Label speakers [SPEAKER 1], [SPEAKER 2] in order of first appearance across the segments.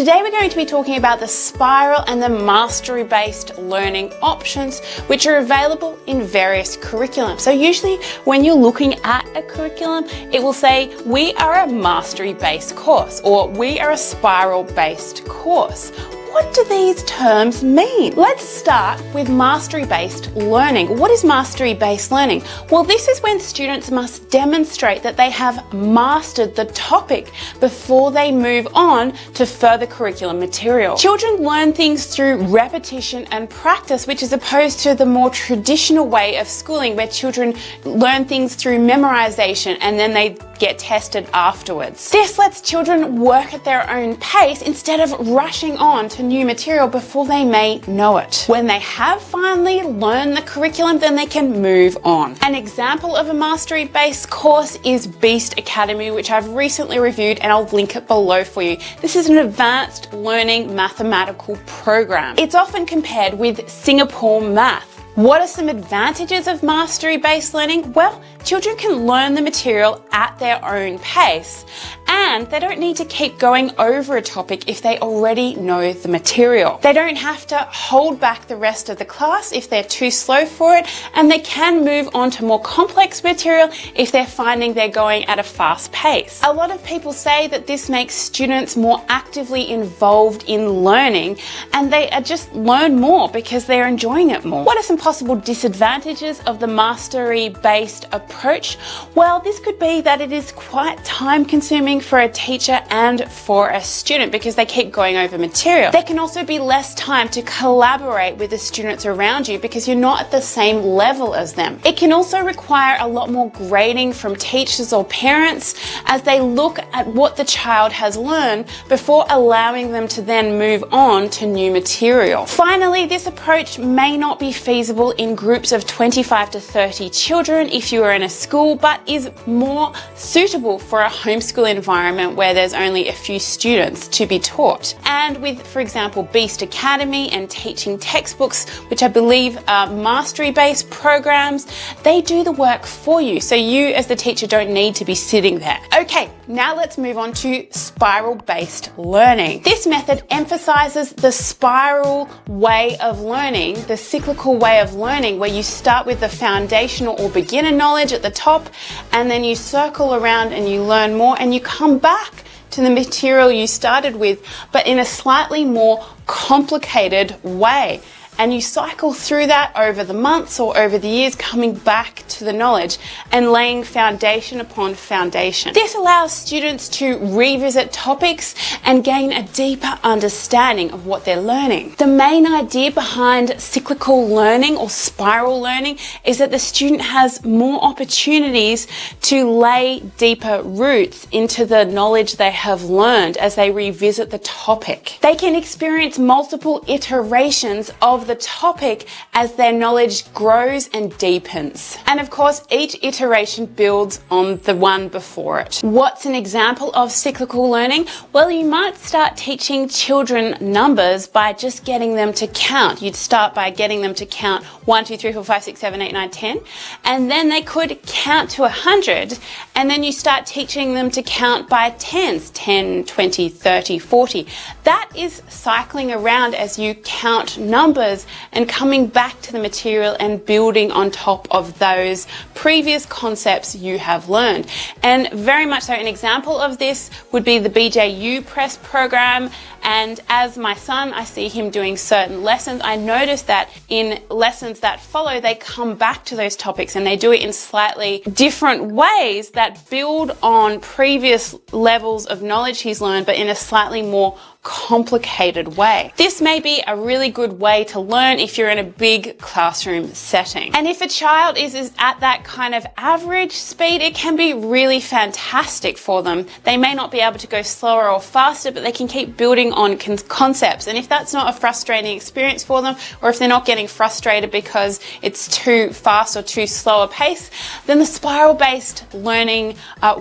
[SPEAKER 1] Today we're going to be talking about the spiral and the mastery-based learning options, which are available in various curriculums. So usually when you're looking at a curriculum, it will say, we are a mastery-based course, or we are a spiral-based course. What do these terms mean? Let's start with mastery-based learning. What is mastery-based learning? Well, this is when students must demonstrate that they have mastered the topic before they move on to further curriculum material. Children learn things through repetition and practice, which is opposed to the more traditional way of schooling where children learn things through memorization and then they get tested afterwards. This lets children work at their own pace instead of rushing on to new material before they may know it. When they have finally learned the curriculum, then they can move on. An example of a mastery-based course is Beast Academy, which I've recently reviewed, and I'll link it below for you. This is an advanced learning mathematical program. It's often compared with Singapore Math. What are some advantages of mastery-based learning? Well, children can learn the material at their own pace, and they don't need to keep going over a topic if they already know the material. They don't have to hold back the rest of the class if they're too slow for it, and they can move on to more complex material if they're finding they're going at a fast pace. A lot of people say that this makes students more actively involved in learning, and they just learn more because they're enjoying it more. What are some possible disadvantages of the mastery-based approach? Well, this could be that it is quite time-consuming for a teacher and for a student because they keep going over material. There can also be less time to collaborate with the students around you because you're not at the same level as them. It can also require a lot more grading from teachers or parents as they look at what the child has learned before allowing them to then move on to new material. Finally, this approach may not be feasible in groups of 25 to 30 children if you are in a school, but is more suitable for a homeschool environment where there's only a few students to be taught. And with, for example, Beast Academy and teaching textbooks, which I believe are mastery-based programs, they do the work for you. So you as the teacher don't need to be sitting there. Okay, now let's move on to spiral-based learning. This method emphasizes the spiral way of learning, the cyclical way of learning, where you start with the foundational or beginner knowledge at the top, and then you circle around and you learn more, and you come back to the material you started with, but in a slightly more complicated way. And you cycle through that over the months or over the years, coming back to the knowledge and laying foundation upon foundation. This allows students to revisit topics and gain a deeper understanding of what they're learning. The main idea behind cyclical learning or spiral learning is that the student has more opportunities to lay deeper roots into the knowledge they have learned as they revisit the topic. They can experience multiple iterations of the topic as their knowledge grows and deepens. And of course, each iteration builds on the one before it. What's an example of cyclical learning? Well, you might start teaching children numbers by just getting them to count. You'd start by getting them to count 1, 2, 3, 4, 5, 6, 7, 8, 9, 10, and then they could count to 100, and then you start teaching them to count by tens, 10, 20, 30, 40. That is cycling around as you count numbers and coming back to the material and building on top of those previous concepts you have learned. And very much so, an example of this would be the BJU Press program. And as my son, I see him doing certain lessons, I notice that in lessons that follow, they come back to those topics and they do it in slightly different ways that build on previous levels of knowledge he's learned, but in a slightly more complicated way. This may be a really good way to learn if you're in a big classroom setting. And if a child is at that kind of average speed, it can be really fantastic for them. They may not be able to go slower or faster, but they can keep building on concepts. And if that's not a frustrating experience for them, or if they're not getting frustrated because it's too fast or too slow a pace, then the spiral-based learning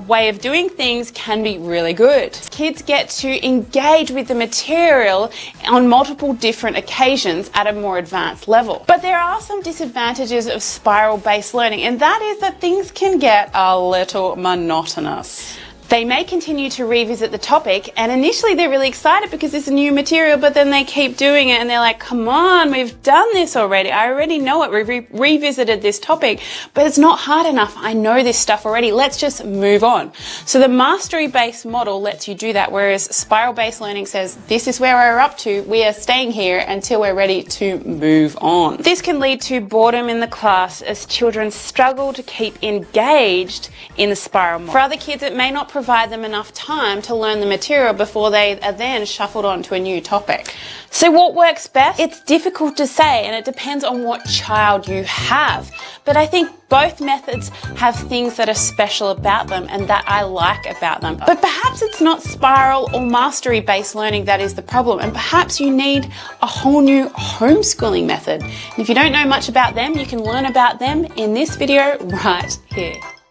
[SPEAKER 1] way of doing things can be really good. Kids get to engage with the material on multiple different occasions at a more advanced level. But there are some disadvantages of spiral-based learning, and that is that things can get a little monotonous. They may continue to revisit the topic, and initially they're really excited because it's new material, but then they keep doing it and they're like, come on, we've done this already. I already know it. We've revisited this topic, but it's not hard enough. I know this stuff already. Let's just move on. So the mastery-based model lets you do that, whereas spiral-based learning says, this is where we're up to. We are staying here until we're ready to move on. This can lead to boredom in the class as children struggle to keep engaged in the spiral model. For other kids, it may not provide them enough time to learn the material before they are then shuffled on to a new topic. So what works best? It's difficult to say, and it depends on what child you have. But I think both methods have things that are special about them and that I like about them. But perhaps it's not spiral or mastery-based learning that is the problem, and perhaps you need a whole new homeschooling method. And if you don't know much about them, you can learn about them in this video right here.